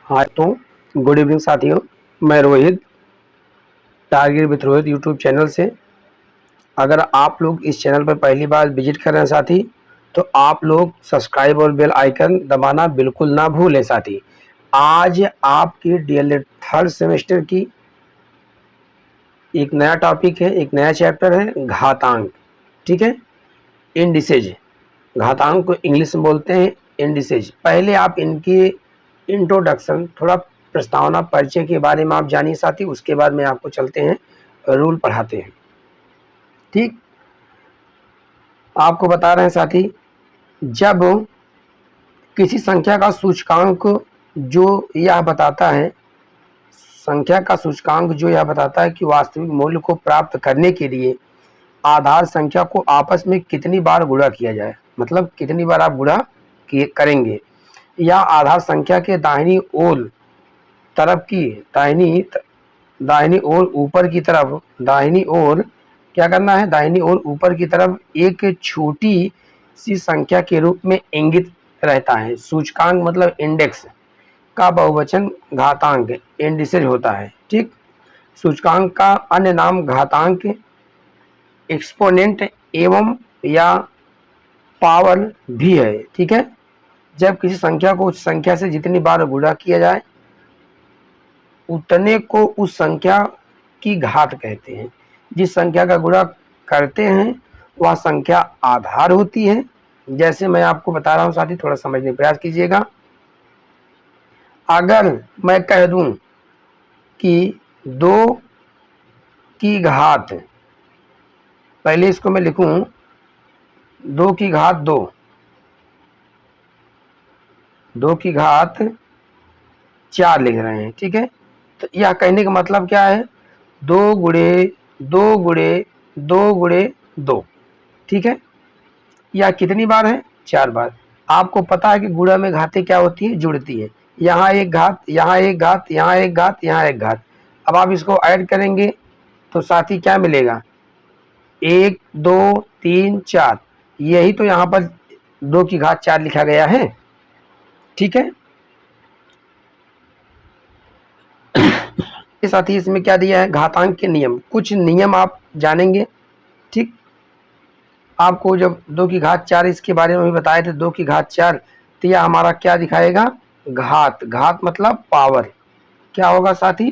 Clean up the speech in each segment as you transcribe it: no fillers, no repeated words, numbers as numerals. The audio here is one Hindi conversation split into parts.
हाँ तो गुड इवनिंग साथियों, मैं Rohit target with Rohit YouTube channel से। अगर आप लोग इस चैनल पर पहली बार विजिट कर रहे हैं साथी, तो आप लोग सब्सक्राइब और बेल आइकन दबाना बिल्कुल ना भूलें साथी। आज आपकी डीएलएड थर्ड सेमेस्टर की एक नया टॉपिक है, एक नया चैप्टर है घातांक। ठीक है, इंडिसेज। घातांक को इंग्लिश में बोलते हैं इंडिसेज। पहले आप इनकी इंट्रोडक्शन, थोड़ा प्रस्तावना परिचय के बारे में आप जानिए साथी, उसके बाद में आपको चलते हैं रूल पढ़ाते हैं। ठीक, आपको बता रहे हैं साथी, जब किसी संख्या का सूचकांक जो यह बताता है, संख्या का सूचकांक जो यह बताता है कि वास्तविक मूल्य को प्राप्त करने के लिए आधार संख्या को आपस में कितनी बार गुणा किया जाए, मतलब कितनी बार आप गुणा करेंगे, या आधार संख्या के दाहिनी ओर तरफ की दाहिनी ओर ऊपर की तरफ, दाहिनी ओर क्या करना है, दाहिनी ओर ऊपर की तरफ एक छोटी सी संख्या के रूप में इंगित रहता है। सूचकांक मतलब इंडेक्स का बहुवचन घातांक इंडिसेज होता है। ठीक, सूचकांक का अन्य नाम घातांक, एक्सपोनेंट एवं या पावर भी है। ठीक है, जब किसी संख्या को उस संख्या से जितनी बार गुणा किया जाए उतने को उस संख्या की घात कहते हैं। जिस संख्या का गुणा करते हैं वह संख्या आधार होती है। जैसे मैं आपको बता रहा हूं साथी, थोड़ा समझने का प्रयास कीजिएगा। अगर मैं कह दूं कि 2 की घात, पहले इसको मैं लिखूं 2 की घात 2, 2 की घात 4 लिख रहे हैं। ठीक है, तो यह कहने का मतलब क्या है, 2 गुणे 2 गुणे 2 गुणे 2। ठीक है, यह कितनी बार है, 4 बार। आपको पता है कि गुणा में घातें क्या होती है, जुड़ती है। यहाँ एक घात, यहाँ एक घात, यहाँ एक घात, यहाँ एक घात। अब आप इसको ऐड करेंगे तो साथी क्या मिलेगा, 1 2 3 4। यही तो यहाँ पर 2 की घात 4 लिखा गया है। ठीक है, साथ ही इसमें क्या दिया है, घातांक के नियम, कुछ नियम आप जानेंगे। ठीक, आपको जब 2 की घात 4 इसके बारे में भी बताए थे, 2 की घात 4, तो यह हमारा क्या दिखाएगा, घात। घात मतलब पावर, क्या होगा साथी,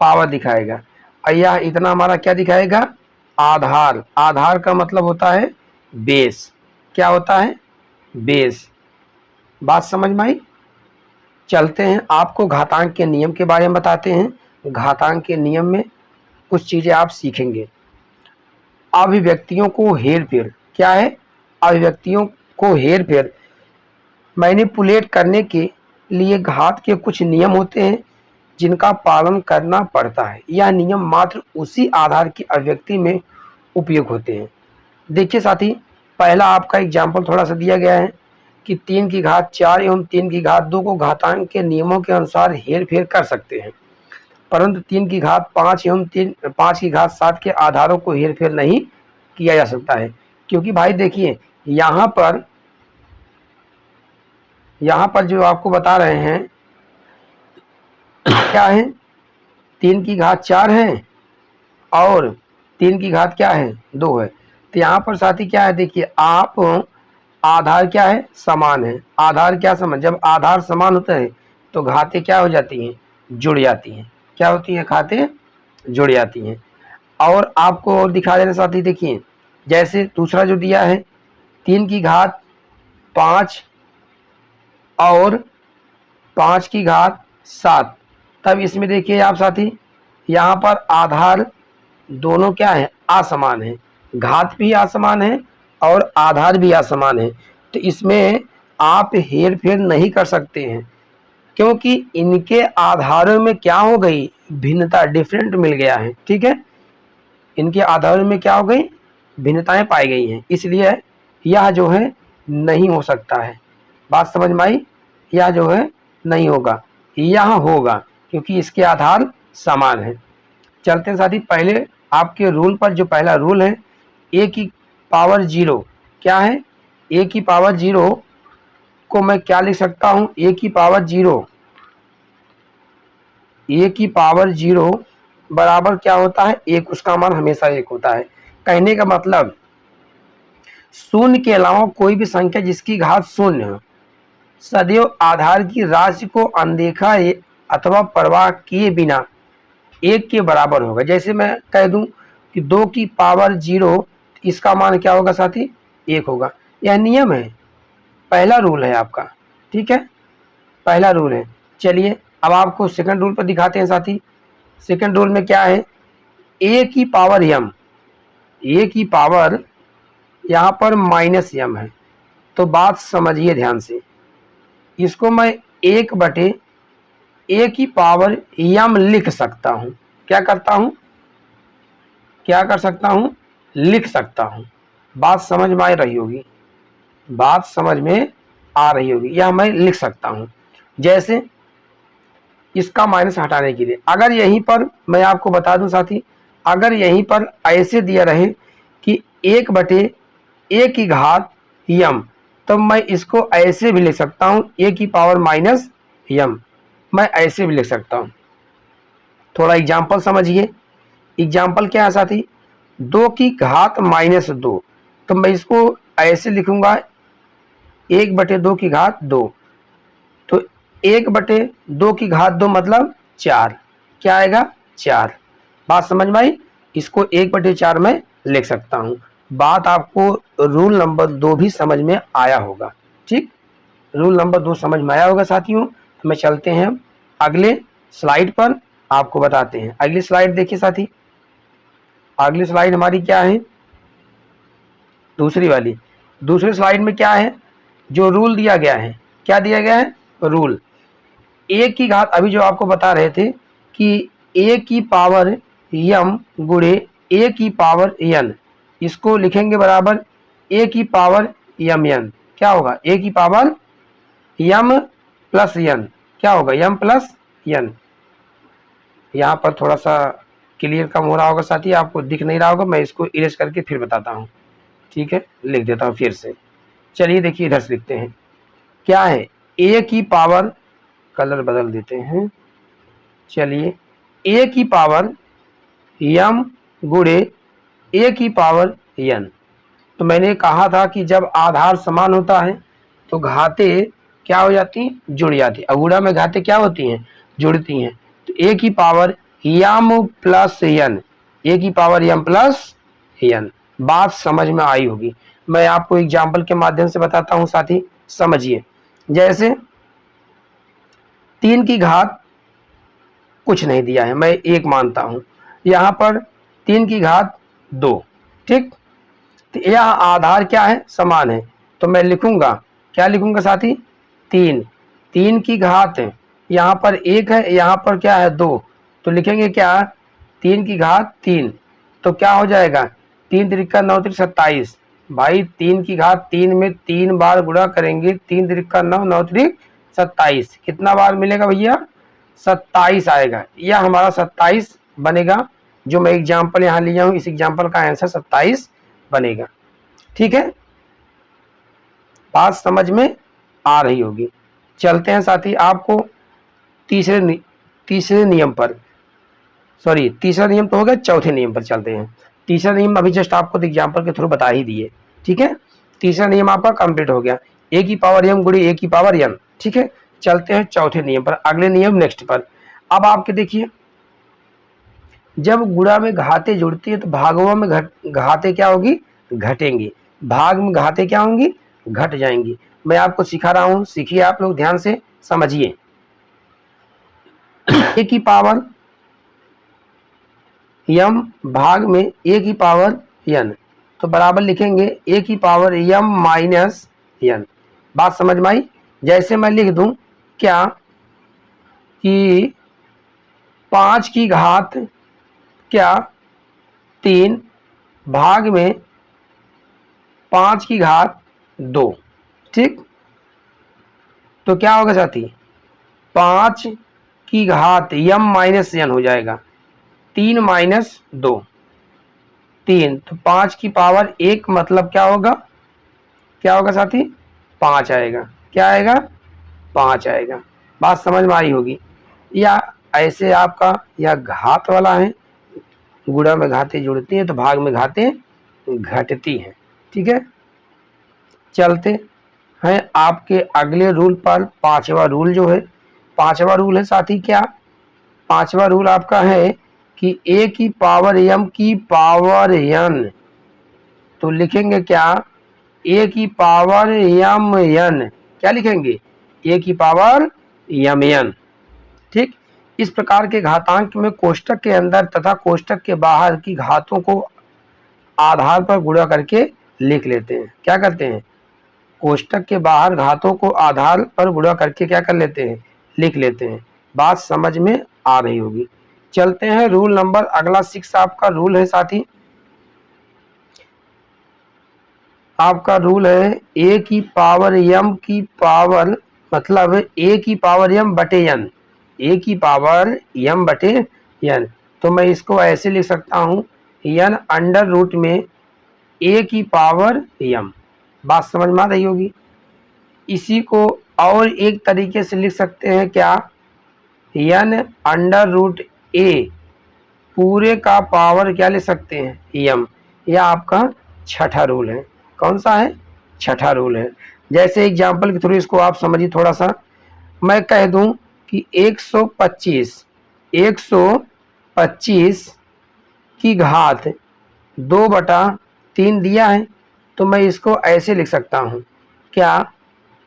पावर दिखाएगा। और यह इतना हमारा क्या दिखाएगा, आधार। आधार का मतलब होता है बेस। क्या होता है, बेस। बात समझ में आई। चलते हैं, आपको घातांक के नियम के बारे में बताते हैं। घातांक के नियम में कुछ चीजें आप सीखेंगे। अभिव्यक्तियों को हेरफेर, क्या है, अभिव्यक्तियों को हेरफेर मैनिपुलेट करने के लिए घात के कुछ नियम होते हैं जिनका पालन करना पड़ता है। यह नियम मात्र उसी आधार की अभिव्यक्ति में उपयोग होते हैं। देखिए साथी, पहला आपका एग्जाम्पल थोड़ा सा दिया गया है कि 3 की घात 4 एवं 3 की घात 2 को घातांक के नियमों के अनुसार हेर फेर कर सकते हैं, परंतु 3 की घात 5 एवं 5 की घात 7 के आधारों को हेर फेर नहीं किया जा सकता है। क्योंकि भाई देखिए, यहाँ पर जो आपको बता रहे हैं क्या है, 3 की घात 4 है और 3 की घात क्या है, 2 है। तो यहाँ पर साथी क्या है, देखिए आप, आधार क्या है, समान है। आधार क्या समान, जब आधार समान होता है तो घातें क्या हो जाती हैं, जुड़ जाती हैं। क्या होती है, घातें जुड़ जाती हैं। और आपको और दिखा देना साथी, देखिए जैसे दूसरा जो दिया है 3 की घात 5 और 5 की घात 7, तब इसमें देखिए आप साथी, यहाँ पर आधार दोनों क्या है, असमान है। घात भी असमान है और आधार भी असमान है। तो इसमें आप हेर फेर नहीं कर सकते हैं, क्योंकि इनके आधारों में क्या हो गई, भिन्नता, डिफरेंट मिल गया है। ठीक है, इनके आधारों में क्या हो गई, भिन्नताएं पाई गई हैं, इसलिए यह जो है नहीं हो सकता है। बात समझ में आई, यह जो है नहीं होगा, यह होगा, क्योंकि इसके आधार समान है। चलते हैं साथी, पहले आपके रूल पर। जो पहला रूल है, ए की पावर 0, क्या है, ए की पावर 0 इसको मैं क्या लिख सकता हूँ, ए की पावर 0, ए की पावर 0 बराबर क्या होता है, एक, उसका मान हमेशा एक होता है। कहने का मतलब शून्य के अलावा कोई भी संख्या जिसकी घात शून्य हो सदैव आधार की राशि को अनदेखा अथवा परवाह किए बिना एक के बराबर होगा। जैसे मैं कह दूं कि 2 की पावर 0, इसका मान क्या होगा साथी, 1 होगा। यह नियम है, पहला रूल है आपका, ठीक है, पहला रूल है। चलिए अब आपको सेकंड रूल पर दिखाते हैं साथी। सेकंड रूल में क्या है, ए की पावर यम, ए की पावर यहाँ पर माइनस यम है, तो बात समझिए ध्यान से। इसको मैं 1/, ए की पावर यम लिख सकता हूं। क्या करता हूं, क्या कर सकता हूं, लिख सकता हूं। बात समझ में आ रही होगी, बात समझ में आ रही होगी, यह मैं लिख सकता हूं। जैसे इसका माइनस हटाने के लिए अगर यहीं पर मैं आपको बता दूं साथी, अगर यहीं पर ऐसे दिया रहे कि 1/a की घात यम, तो मैं इसको ऐसे भी लिख सकता हूं, a की पावर माइनस यम, मैं ऐसे भी लिख सकता हूं। थोड़ा एग्जाम्पल समझिए। एग्जाम्पल क्या है साथी, 2 की घात -2, तो मैं इसको ऐसे लिखूंगा 1/2 की घात 2, तो 1/2 की घात 2 मतलब 4, क्या आएगा, 4। बात समझ में आई, इसको 1/4 में लिख सकता हूं। बात आपको रूल नंबर 2 भी समझ में आया होगा, ठीक, रूल नंबर 2 समझ में आया होगा साथियों। तो मैं चलते हैं अगले स्लाइड पर, आपको बताते हैं। अगली स्लाइड देखिए साथी, अगली स्लाइड हमारी क्या है, दूसरी वाली। दूसरी स्लाइड में क्या है, जो रूल दिया गया है, क्या दिया गया है, रूल ए की घात, अभी जो आपको बता रहे थे कि ए की पावर यम गुणे ए की पावर यन, इसको लिखेंगे बराबर ए की पावर यम यन, क्या होगा, ए की पावर यम प्लस यन, क्या होगा, यम प्लस यन। यहाँ पर थोड़ा सा क्लियर कम हो रहा होगा साथी, आपको दिख नहीं रहा होगा, मैं इसको इरेज करके फिर बताता हूँ, ठीक है, लिख देता हूँ फिर से। चलिए देखिए इधर से लिखते हैं, क्या है, ए की पावर, कलर बदल देते हैं, चलिए ए की पावर यम गुणे ए की पावर यन। तो मैंने कहा था कि जब आधार समान होता है तो घातें क्या हो जाती हैं, जुड़ जाती है। अगुणा में घातें क्या होती हैं, जुड़ती हैं। तो ए की पावर यम प्लस यन, ए की पावर यम प्लस यन। बात समझ में आई होगी, मैं आपको एग्जाम्पल के माध्यम से बताता हूं साथी, समझिए। जैसे 3 की घात कुछ नहीं दिया है, मैं 1 मानता हूं, यहाँ पर 3 की घात 2, ठीक, तो यह आधार क्या है, समान है, तो मैं लिखूंगा, क्या लिखूंगा साथी, 3, 3 की घात यहाँ पर 1 है, यहाँ पर क्या है 2, तो लिखेंगे क्या, 3 की घात 3, तो क्या हो जाएगा, 3 त्रिका 9 त्रिक 27। भाई 3 की घात 3 में 3 बार गुणा करेंगे, 3 त्रिका 9, 9 त्रिक 27, कितना बार मिलेगा भैया, 27 आएगा। यह हमारा 27 बनेगा, जो मैं एग्जाम्पल यहाँ लिया हूँ, इस एग्जाम्पल का आंसर 27 बनेगा, ठीक है, बात समझ में आ रही होगी। चलते हैं साथी आपको तीसरे नियम पर, सॉरी तीसरा नियम तो हो गया, चौथे नियम पर चलते हैं। तीसरा नियम अभी जस्ट आपको एग्जाम्पल के थ्रू बता ही दिए, ठीक है, तीसरा नियम आपका कंप्लीट हो गया, ए की पावर यम गुणे ए की पावर यन, ठीक है। चलते हैं चौथे नियम पर, अगले नियम नेक्स्ट पर। अब आपके देखिए, जब गुणा में घातें जुड़ती है तो भागों में घातें क्या होगी, घटेंगी, भाग में घातें क्या होंगी, घट जाएंगी। मैं आपको सिखा रहा हूं, सीखिए आप लोग ध्यान से समझिए। ए की पावर यम भाग में ए की पावर यन, तो बराबर लिखेंगे ए की पावर यम माइनस यन। बात समझ में आई। जैसे मैं लिख दूं क्या कि 5 की घात क्या 3 भाग में 5 की घात 2, ठीक, तो क्या होगा साथी, 5 की घात यम माइनस यन हो जाएगा, 3 माइनस 2 3, तो 5 की पावर 1 मतलब क्या होगा, क्या होगा साथी, 5 आएगा, क्या आएगा, 5 आएगा। बात समझ में आई होगी। या ऐसे आपका यह घात वाला है, गुणा में घातें जुड़ती हैं तो भाग में घातें घटती हैं। ठीक है, चलते हैं आपके अगले रूल पर। पांचवा रूल जो है, पांचवा रूल है साथी क्या, पांचवा रूल आपका है कि a की पावर m की पावर n, तो लिखेंगे क्या, a की पावर m n, क्या लिखेंगे, a की पावर m n। ठीक, इस प्रकार के घातांक में कोष्टक के अंदर तथा कोष्टक के बाहर की घातों को आधार पर गुणा करके लिख लेते हैं। क्या करते हैं, कोष्टक के बाहर घातों को आधार पर गुणा करके क्या कर लेते हैं, लिख लेते हैं। बात समझ में आ रही होगी। चलते हैं रूल नंबर अगला 6 आपका रूल है साथी, आपका रूल है a की पावर m की पावर, मतलब a की पावर m बटे n, a की पावर m बटे n। तो मैं इसको ऐसे लिख सकता हूँ n अंडर रूट में a की पावर m। बात समझ में आ रही होगी। इसी को और एक तरीके से लिख सकते हैं क्या, n अंडर रूट a पूरे का पावर क्या ले सकते हैं, m। यह आपका छठा रूल है। कौन सा है, छठा रूल है। जैसे एग्जाम्पल के थ्रू इसको आप समझिए थोड़ा सा। मैं कह दूं कि 125 की घात 2/3 दिया है, तो मैं इसको ऐसे लिख सकता हूं क्या,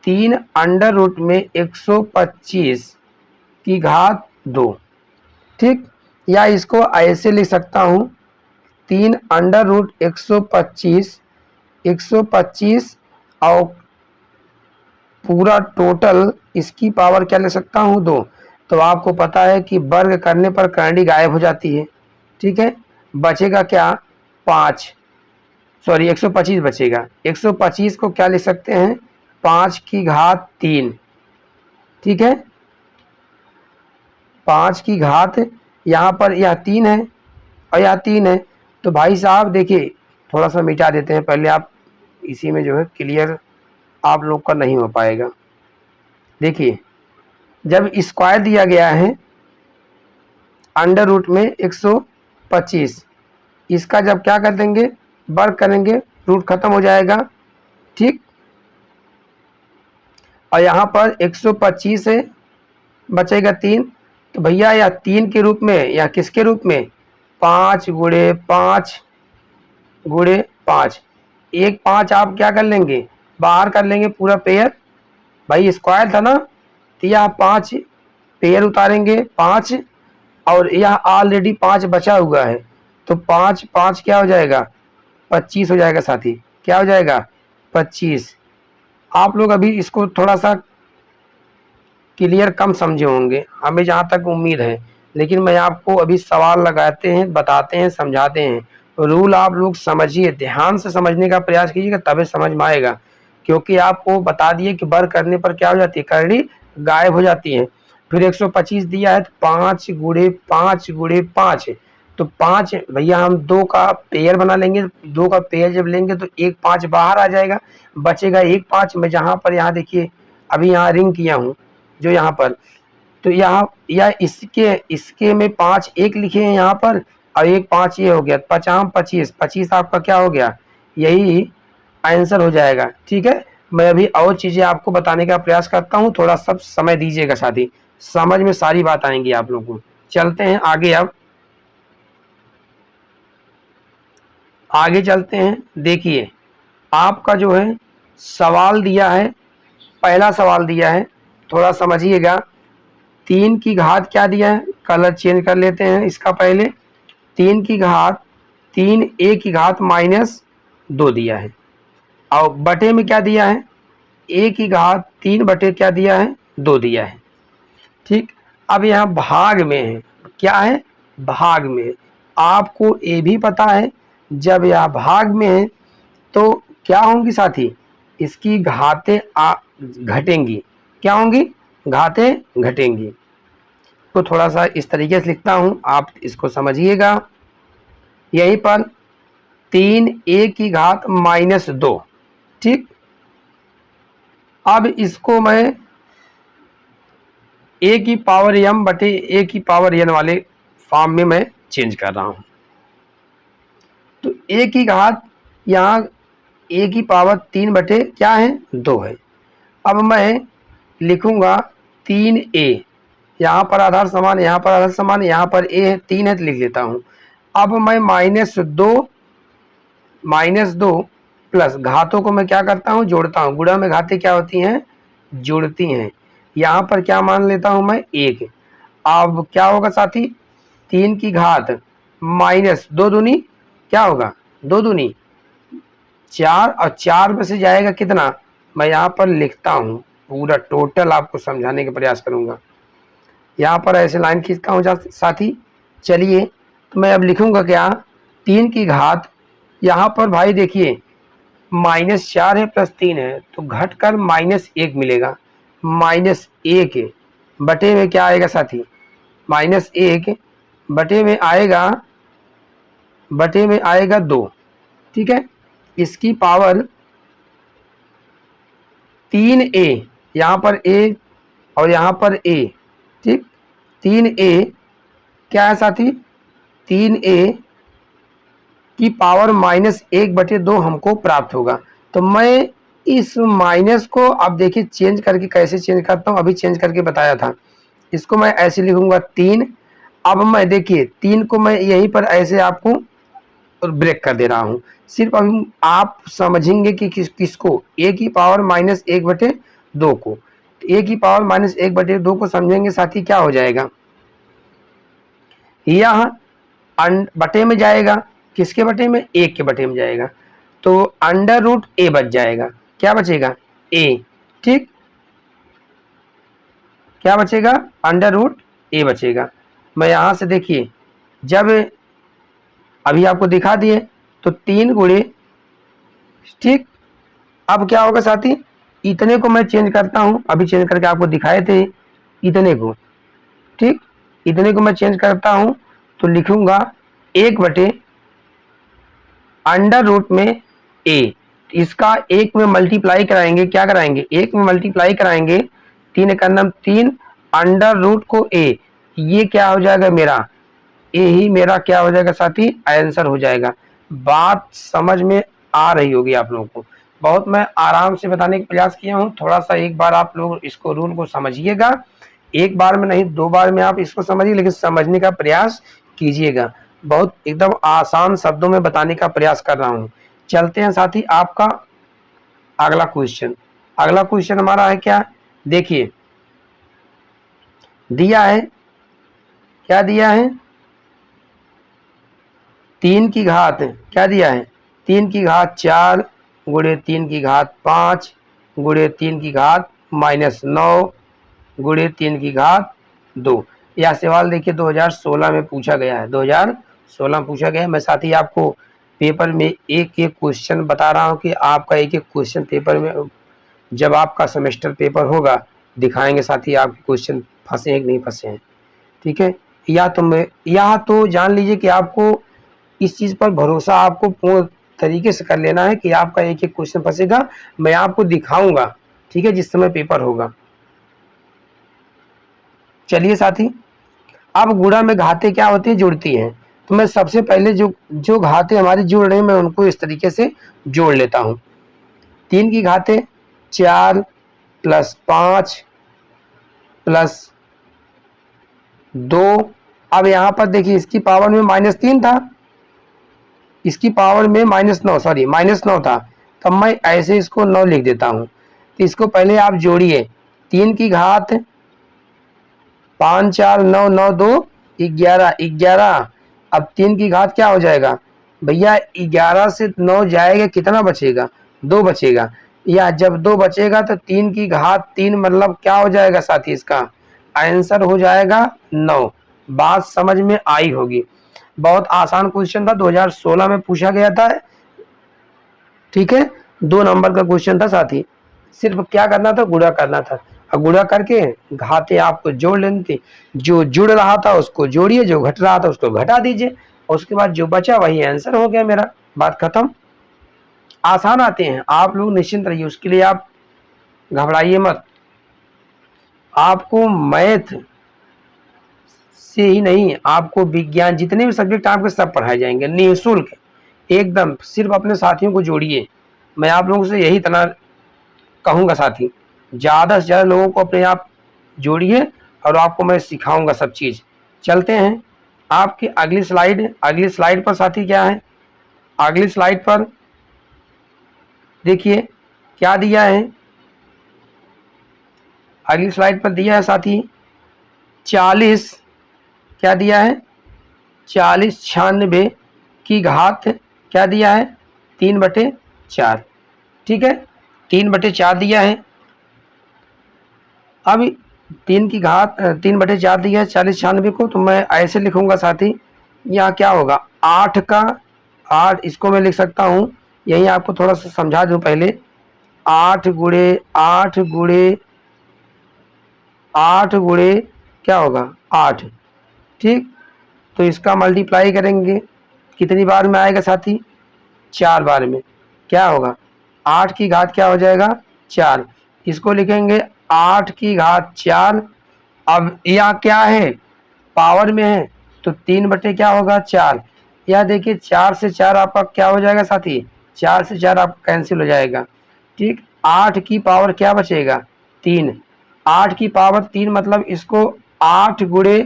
3 अंडर रूट में 125 की घात 2। ठीक, या इसको ऐसे लिख सकता हूं 3 अंडर रूट 125 और पूरा टोटल इसकी पावर क्या ले सकता हूं, 2। तो आपको पता है कि वर्ग करने पर करंडी गायब हो जाती है। ठीक है, बचेगा क्या, 5, सॉरी 125 बचेगा। 125 को क्या लिख सकते हैं, 5 की घात 3। ठीक है, 5 की घात, यहाँ पर यह 3 है और यह 3 है। तो भाई साहब देखिए, थोड़ा सा मिटा देते हैं पहले, आप इसी में जो है क्लियर आप लोग का नहीं हो पाएगा। देखिए, जब स्क्वायर दिया गया है अंडर रूट में 125, इसका जब क्या कर देंगे, वर्ग करेंगे, रूट खत्म हो जाएगा। ठीक, और यहाँ पर 125 है, बचेगा 3। तो भैया या 3 के रूप में या किसके रूप में, 5 गुणे 5 गुणे 5, एक 5 आप क्या कर लेंगे, बाहर कर लेंगे पूरा पेयर। भाई स्क्वायर था ना, तो यह 5 पेयर उतारेंगे 5, और यह ऑलरेडी 5 बचा हुआ है, तो 5 5 क्या हो जाएगा, 25 हो जाएगा साथी। क्या हो जाएगा, 25। आप लोग अभी इसको थोड़ा सा क्लियर कम समझे होंगे, हमें जहाँ तक उम्मीद है, लेकिन मैं आपको अभी सवाल लगाते हैं, बताते हैं, समझाते हैं। रूल आप लोग समझिए, ध्यान से समझने का प्रयास कीजिएगा, तभी समझ में आएगा। क्योंकि आपको बता दिए कि वर्ग करने पर क्या हो जाती है, करनी गायब हो जाती है। फिर 125 दिया है तो 5 गुणे 5 गुणे 5, तो 5 भैया हम 2 का पेयर बना लेंगे। 2 का पेयर जब लेंगे तो एक 5 बाहर आ जाएगा, बचेगा एक 5। मैं जहाँ पर यहाँ देखिए अभी यहाँ रिंग किया हूँ जो यहाँ पर, तो यहाँ या इसके में 5 एक लिखे हैं यहाँ पर, और एक 5 ये हो गया, 25 25 आपका क्या हो गया, यही आंसर हो जाएगा। ठीक है, मैं अभी और चीजें आपको बताने का प्रयास करता हूँ, थोड़ा सब समय दीजिएगा साथी, समझ में सारी बात आएंगी आप लोगों को। चलते हैं आगे, अब आगे चलते हैं। देखिए, आपका जो है सवाल दिया है, पहला सवाल दिया है, थोड़ा समझिएगा। 3 की घात क्या दिया है, कलर चेंज कर लेते हैं इसका पहले। 3 की घात 3 a की घात -2 दिया है, और बटे में क्या दिया है, a की घात 3 बटे क्या दिया है, 2 दिया है। ठीक, अब यहाँ भाग में है, क्या है, भाग में। आपको ये भी पता है जब यह भाग में है तो क्या होंगी साथी, इसकी घातें घटेंगी। क्या होंगी, घातें घटेंगी। तो थोड़ा सा इस तरीके से लिखता हूं, आप इसको समझिएगा। यहीं पर 3 a की घात -2, ठीक, अब इसको मैं ए की पावर m बटे ए की पावर n वाले फॉर्म में मैं चेंज कर रहा हूं। तो ए की घात यहाँ ए की पावर 3 बटे क्या है 2 है। अब मैं लिखूंगा 3a, यहाँ पर आधार समान, यहाँ पर आधार समान, यहाँ पर a है 3 है तो लिख लेता हूँ। अब मैं -2 प्लस घातों को मैं क्या करता हूँ जोड़ता हूँ। गुणा में घातें क्या होती हैं जुड़ती हैं। यहाँ पर क्या मान लेता हूँ मैं 1। अब क्या होगा साथी 3 की घात माइनस 2 दूनी क्या होगा 2 दूनी 4 और 4 में से जाएगा कितना, मैं यहाँ पर लिखता हूँ पूरा टोटल आपको समझाने का प्रयास करूँगा। यहाँ पर ऐसे लाइन खींचता हूँ साथी। चलिए तो मैं अब लिखूँगा क्या 3 की घात यहाँ पर भाई देखिए -4 है प्लस 3 है तो घट कर -1 मिलेगा। -1 बटे में क्या आएगा साथी -1 बटे में आएगा 2। ठीक है, इसकी पावर 3a, यहाँ पर a और यहाँ पर a। ठीक, 3a क्या है साथी 3a की पावर -1 बटे 2 हमको प्राप्त होगा। तो मैं इस माइनस को अब देखिए चेंज करके कैसे चेंज करता हूँ, अभी चेंज करके बताया था। इसको मैं ऐसे लिखूंगा 3। अब मैं देखिए 3 को मैं यहीं पर ऐसे आपको ब्रेक कर दे रहा हूँ। सिर्फ अभी आप समझेंगे कि किसको a की पावर -1 बटे 2 को। a की पावर -1 बटे 2 को समझेंगे साथी क्या हो जाएगा, यह बटे में जाएगा, किसके बटे में 1 के बटे में जाएगा। तो √a बच जाएगा। क्या बचेगा a। ठीक, क्या बचेगा √a बचेगा। मैं यहां से देखिए जब अभी आपको दिखा दिए तो 3 गुणे, ठीक, अब क्या होगा साथी इतने को मैं चेंज करता हूं, अभी चेंज करके आपको दिखाए थे इतने को। ठीक, इतने को मैं चेंज करता हूं तो लिखूंगा 1 बटे √ में a। इसका 1 में मल्टीप्लाई कराएंगे, क्या कराएंगे 1 में मल्टीप्लाई कराएंगे, 3 का नाम 3 √ को a, ये क्या हो जाएगा मेरा ए ही मेरा क्या हो जाएगा साथी आंसर हो जाएगा। बात समझ में आ रही होगी आप लोगों को। बहुत मैं आराम से बताने का प्रयास किया हूँ, थोड़ा सा एक बार आप लोग इसको रूल को समझिएगा। एक बार में नहीं 2 बार में आप इसको समझिए, लेकिन समझने का प्रयास कीजिएगा। बहुत एकदम आसान शब्दों में बताने का प्रयास कर रहा हूँ। चलते हैं साथी आपका अगला क्वेश्चन। अगला क्वेश्चन हमारा है क्या, देखिए दिया है, क्या दिया है 3 की घात, क्या दिया है 3 की घात 4 गुणे 3 की घात 5 गुणे 3 की घात -9 गुणे 3 की घात 2। यह सवाल देखिए 2016 में पूछा गया है, 2016 में पूछा गया है। मैं साथ ही आपको पेपर में एक एक क्वेश्चन बता रहा हूँ कि आपका एक एक क्वेश्चन पेपर में जब आपका सेमेस्टर पेपर होगा दिखाएंगे साथ ही आपके क्वेश्चन फंसे हैं कि नहीं फंसे हैं। ठीक है, या तो जान लीजिए कि आपको इस चीज पर भरोसा आपको पूर्ण तरीके से कर लेना है कि आपका एक एक क्वेश्चन फंसेगा, मैं आपको दिखाऊंगा। ठीक है, जिस समय पेपर होगा। चलिए साथी, अब गुणा में घातें क्या होती है जुड़ती हैं। तो मैं सबसे पहले जो घातें हमारी जुड़ रही हैं मैं उनको इस तरीके से जोड़ लेता हूं। 3 की घातें 4 + 5 + 2। अब यहां पर देखिए इसकी पावर में -3 था, इसकी पावर में -9 था, तब मैं ऐसे इसको 9 लिख देता हूं। तो इसको पहले आप जोड़िए, 3 की घात 5 4 9 9 2 11। अब 3 की घात क्या हो जाएगा भैया 11 से 9 जाएगा, कितना बचेगा 2 बचेगा। या जब 2 बचेगा तो 3 की घात 3 मतलब क्या हो जाएगा साथी, इसका आंसर हो जाएगा 9। बात समझ में आई होगी। बहुत आसान क्वेश्चन था, 2016 में पूछा गया था। ठीक है, 2 नंबर का क्वेश्चन था साथी। सिर्फ क्या करना था गुणा करना था, और गुणा करके घाते आपको जोड़ लेनी थी। जो जुड़ रहा था उसको जोड़िए, जो घट रहा था उसको घटा दीजिए, और उसके बाद जो बचा वही आंसर हो गया मेरा। बात खत्म। आसान आते हैं, आप लोग निश्चिंत रहिए, उसके लिए आप घबराइए मत। आपको मैथ से ही नहीं, आपको विज्ञान, जितने भी सब्जेक्ट आपके सब पढ़ाए जाएंगे निःशुल्क एकदम। सिर्फ अपने साथियों को जोड़िए। मैं आप लोगों से यही तना कहूँगा साथी, ज़्यादा से ज़्यादा लोगों को अपने आप जोड़िए और आपको मैं सिखाऊंगा सब चीज़। चलते हैं आपकी अगली स्लाइड पर साथी क्या है, अगली स्लाइड पर देखिए क्या दिया है। अगली स्लाइड पर दिया है साथी 40, क्या दिया है 40 96 की घात क्या दिया है 3/4। ठीक है, 3/4 दिया है। अब 3/4 दिया है 40 96 को, तो मैं ऐसे लिखूंगा साथी, यहाँ क्या होगा 8 का 8, इसको मैं लिख सकता हूँ, यही आपको थोड़ा सा समझा दूँ पहले। 8 गुणे क्या होगा 8। ठीक, तो इसका मल्टीप्लाई करेंगे कितनी बार में आएगा साथी 4 बार में। क्या होगा 8 की घात क्या हो जाएगा 4, इसको लिखेंगे 8 की घात 4। अब यह क्या है पावर में है, तो 3 क्या होगा 4। यह देखिए 4 से 4 आपका क्या हो जाएगा साथी, 4 से 4 आपका कैंसिल हो जाएगा। ठीक, 8 की पावर क्या बचेगा 3। 8 की पावर 3 मतलब इसको 8 गुणे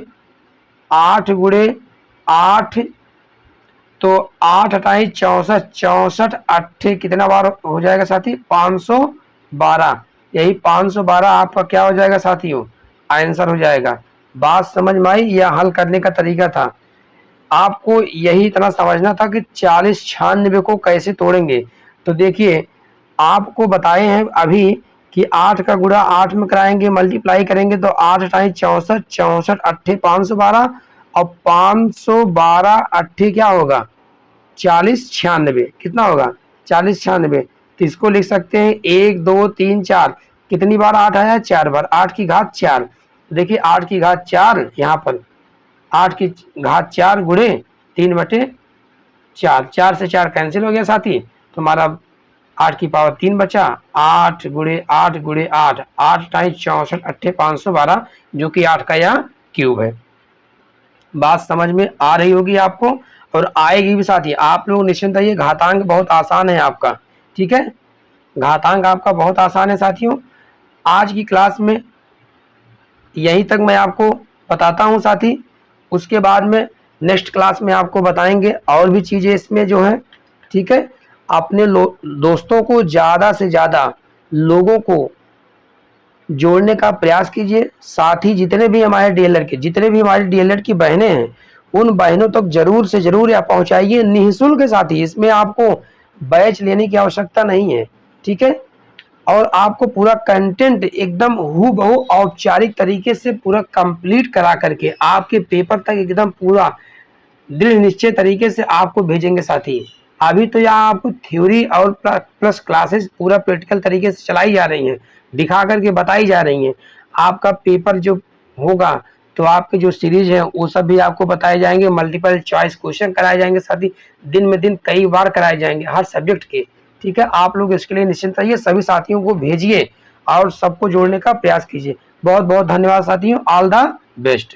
8, तो 8 अठाई 64, 64 अट्ठे कितना बार हो जाएगा साथी 512। यही 512 आपका क्या हो जाएगा साथियों आंसर हो जाएगा। बात समझ में आई, यह हल करने का तरीका था। आपको यही इतना समझना था कि 40 96 को कैसे तोड़ेंगे। तो देखिए आपको बताए हैं अभी कि 8 का गुणा 8 में कराएंगे, मल्टीप्लाई करेंगे तो 8 अठाई 64, 64 अट्ठे 512 और 512 अट्ठे क्या होगा 40 96, कितना होगा 40 96। तो इसको लिख सकते हैं 1 2 3 4, कितनी बार 8 आया 4 बार, 8 की घात 4। देखिए 8 की घात 4 यहाँ पर 8 की घात 4 गुणे 3/4, 4 से 4 कैंसिल हो गया साथी, तो हमारा 8 की पावर 3 बचा। 8 गुणे 8, 8 टाइम 64 अट्ठे 512, जो कि 8 का यह क्यूब है। बात समझ में आ रही होगी आपको और आएगी भी साथी। आप लोग निश्चिंत रहिए, घातांक बहुत आसान है आपका। ठीक है, घातांक आपका बहुत आसान है साथियों। आज की क्लास में यहीं तक मैं आपको बताता हूं साथी, उसके बाद में नेक्स्ट क्लास में आपको बताएंगे और भी चीज़ें इसमें जो है। ठीक है, अपने दोस्तों को ज़्यादा से ज़्यादा लोगों को जोड़ने का प्रयास कीजिए। साथ ही जितने भी हमारे डीएलएड की बहनें हैं, उन बहनों तक जरूर से जरूर यह पहुंचाइए निःशुल्क। साथ ही इसमें आपको बैच लेने की आवश्यकता नहीं है। ठीक है, और आपको पूरा कंटेंट एकदम हूबहू औपचारिक तरीके से पूरा कंप्लीट करा करके आपके पेपर तक एकदम पूरा दृढ़ निश्चय तरीके से आपको भेजेंगे साथी। अभी तो यहाँ आपको थ्योरी और प्लस क्लासेस पूरा प्रैक्टिकल तरीके से चलाई जा रही हैं, दिखा करके बताई जा रही हैं। आपका पेपर जो होगा तो आपके जो सीरीज है वो सब भी आपको बताए जाएंगे, मल्टीपल चॉइस क्वेश्चन कराए जाएंगे साथी, दिन में दिन कई बार कराए जाएंगे हर सब्जेक्ट के। ठीक है, आप लोग इसके लिए निश्चिंत रहिए, सभी साथियों को भेजिए और सबको जोड़ने का प्रयास कीजिए। बहुत बहुत धन्यवाद साथियों, ऑल द बेस्ट।